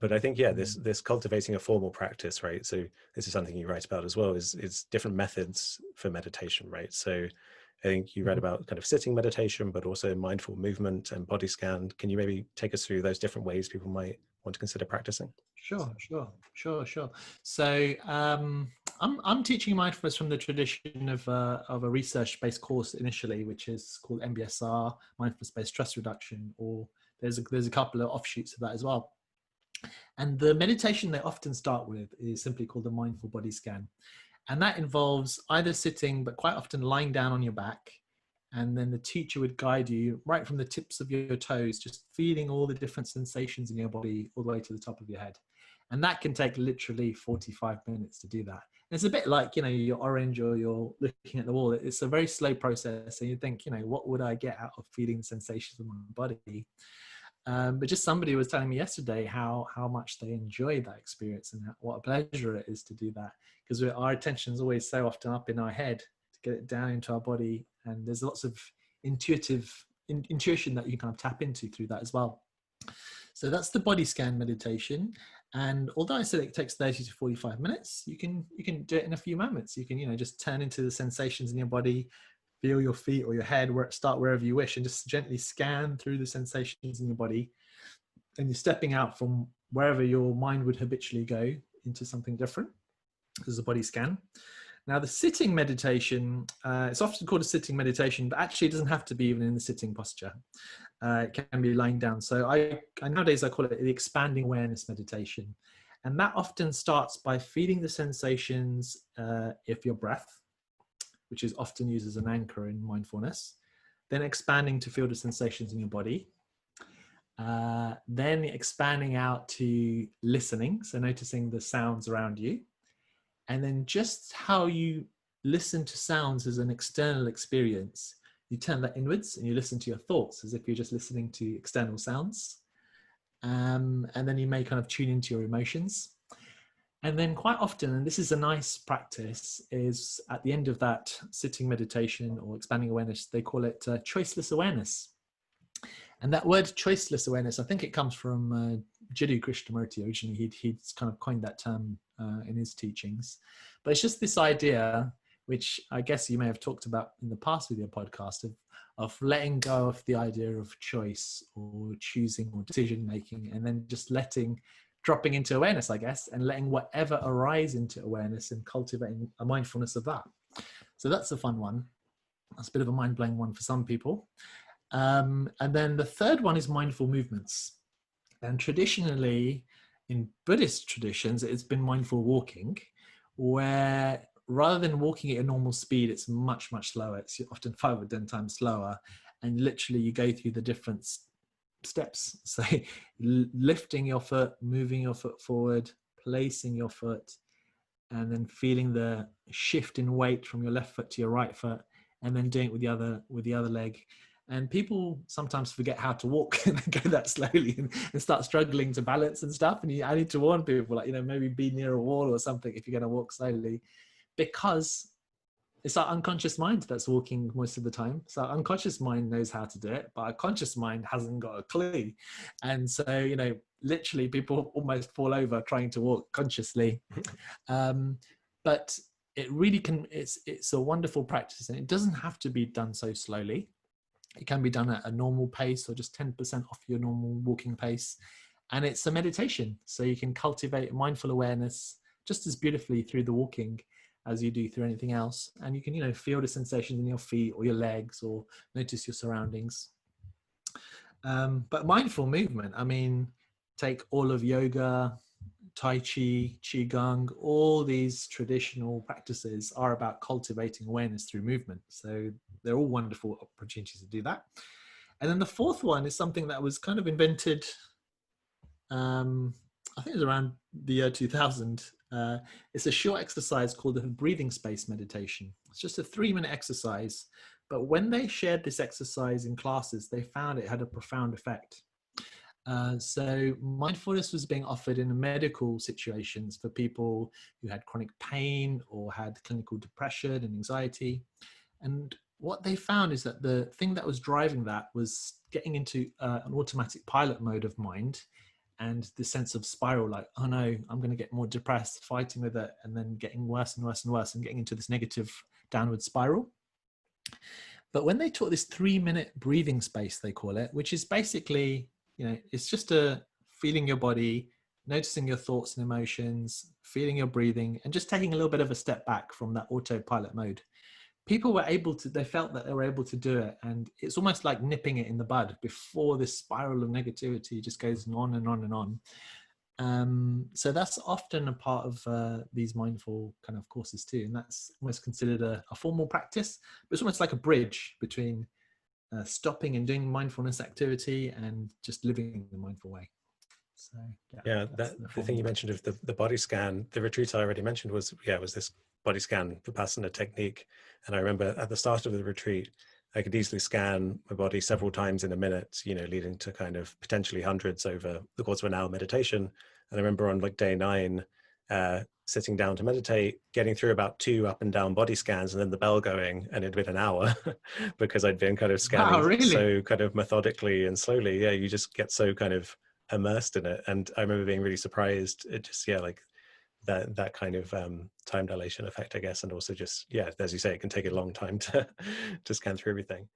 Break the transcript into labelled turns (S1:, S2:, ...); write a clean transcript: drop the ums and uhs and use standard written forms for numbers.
S1: But I think, yeah, this cultivating a formal practice, right? So this is something you write about as well, is different methods for meditation, right? So I think you read about kind of sitting meditation, but also mindful movement and body scan. Can you maybe take us through those different ways people might want to consider practicing?
S2: Sure. So I'm teaching mindfulness from the tradition of a research-based course initially, which is called MBSR, mindfulness-based stress reduction, or there's a couple of offshoots of that as well. And the meditation they often start with is simply called the mindful body scan. And that involves either sitting, but quite often lying down on your back. And then the teacher would guide you right from the tips of your toes, just feeling all the different sensations in your body all the way to the top of your head. And that can take literally 45 minutes to do that. And it's a bit like, you're orange or you're looking at the wall. It's a very slow process. And you think, what would I get out of feeling the sensations of my body? But just somebody was telling me yesterday how much they enjoy that experience and what a pleasure it is to do that, because our attention is always so often up in our head to get it down into our body, and there's lots of intuition that you can kind of tap into through that as well. So that's the body scan meditation, and although I said it takes 30 to 45 minutes, you can do it in a few moments. You can just turn into the sensations in your body, feel your feet or your head, start wherever you wish, and just gently scan through the sensations in your body. And you're stepping out from wherever your mind would habitually go into something different. This is a body scan. Now, the sitting meditation, it's often called a sitting meditation, but actually it doesn't have to be even in the sitting posture. It can be lying down. So nowadays I call it the expanding awareness meditation. And that often starts by feeling the sensations of your breath, which is often used as an anchor in mindfulness, then expanding to feel the sensations in your body, then expanding out to listening, so noticing the sounds around you, and then just how you listen to sounds as an external experience. You turn that inwards and you listen to your thoughts as if you're just listening to external sounds, and then you may kind of tune into your emotions. And then quite often, and this is a nice practice, is at the end of that sitting meditation or expanding awareness, they call it choiceless awareness. And that word choiceless awareness, I think it comes from Jiddu Krishnamurti originally. He'd kind of coined that term in his teachings. But it's just this idea, which I guess you may have talked about in the past with your podcast, of letting go of the idea of choice or choosing or decision making, and then just dropping into awareness, I guess, and letting whatever arise into awareness and cultivating a mindfulness of that. So that's a fun one. That's a bit of a mind-blowing one for some people. And then the third one is mindful movements. And traditionally, in Buddhist traditions, it's been mindful walking, where rather than walking at a normal speed, it's much, much slower. It's often 5 or 10 times slower. And literally you go through the different steps. So lifting your foot, moving your foot forward, placing your foot, and then feeling the shift in weight from your left foot to your right foot, and then doing it with the other leg. And people sometimes forget how to walk and go that slowly and start struggling to balance and stuff. And I need to warn people, maybe be near a wall or something if you're going to walk slowly, because it's our unconscious mind that's walking most of the time. So our unconscious mind knows how to do it, but our conscious mind hasn't got a clue. And so, literally people almost fall over trying to walk consciously. But it really it's a wonderful practice, and it doesn't have to be done so slowly. It can be done at a normal pace or just 10% off your normal walking pace. And it's a meditation. So you can cultivate mindful awareness just as beautifully through the walking as you do through anything else. And you can, feel the sensations in your feet or your legs, or notice your surroundings. But mindful movement, take all of yoga, Tai Chi, Qigong, all these traditional practices are about cultivating awareness through movement. So they're all wonderful opportunities to do that. And then the fourth one is something that was kind of invented, I think it was around the year 2000. It's a short exercise called the breathing space meditation. It's just a 3-minute exercise. But when they shared this exercise in classes, they found it had a profound effect. So mindfulness was being offered in medical situations for people who had chronic pain or had clinical depression and anxiety. And what they found is that the thing that was driving that was getting into an automatic pilot mode of mind and the sense of spiral, like, oh no, I'm going to get more depressed, fighting with it, and then getting worse and worse and worse and getting into this negative downward spiral. But when they taught this 3-minute breathing space, they call it, which is basically, it's just a feeling your body, noticing your thoughts and emotions, feeling your breathing, and just taking a little bit of a step back from that autopilot mode. People were able to, they felt that they were able to do it. And it's almost like nipping it in the bud before this spiral of negativity just goes on and on and on. So that's often a part of these mindful kind of courses too. And that's almost considered a formal practice, but it's almost like a bridge between stopping and doing mindfulness activity and just living the mindful way. So
S1: yeah, the thing you mentioned of the body scan, the retreat I already mentioned was this body scan Vipassana technique. And I remember at the start of the retreat, I could easily scan my body several times in a minute, leading to kind of potentially hundreds over the course of an hour meditation. And I remember on like day 9, sitting down to meditate, getting through about 2 up and down body scans, and then the bell going, and it'd been an hour because I'd been kind of scanning so kind of methodically and slowly. Yeah, you just get so kind of immersed in it. And I remember being really surprised. It just, like that kind of time dilation effect, I guess. And also just, as you say, it can take a long time to scan through everything.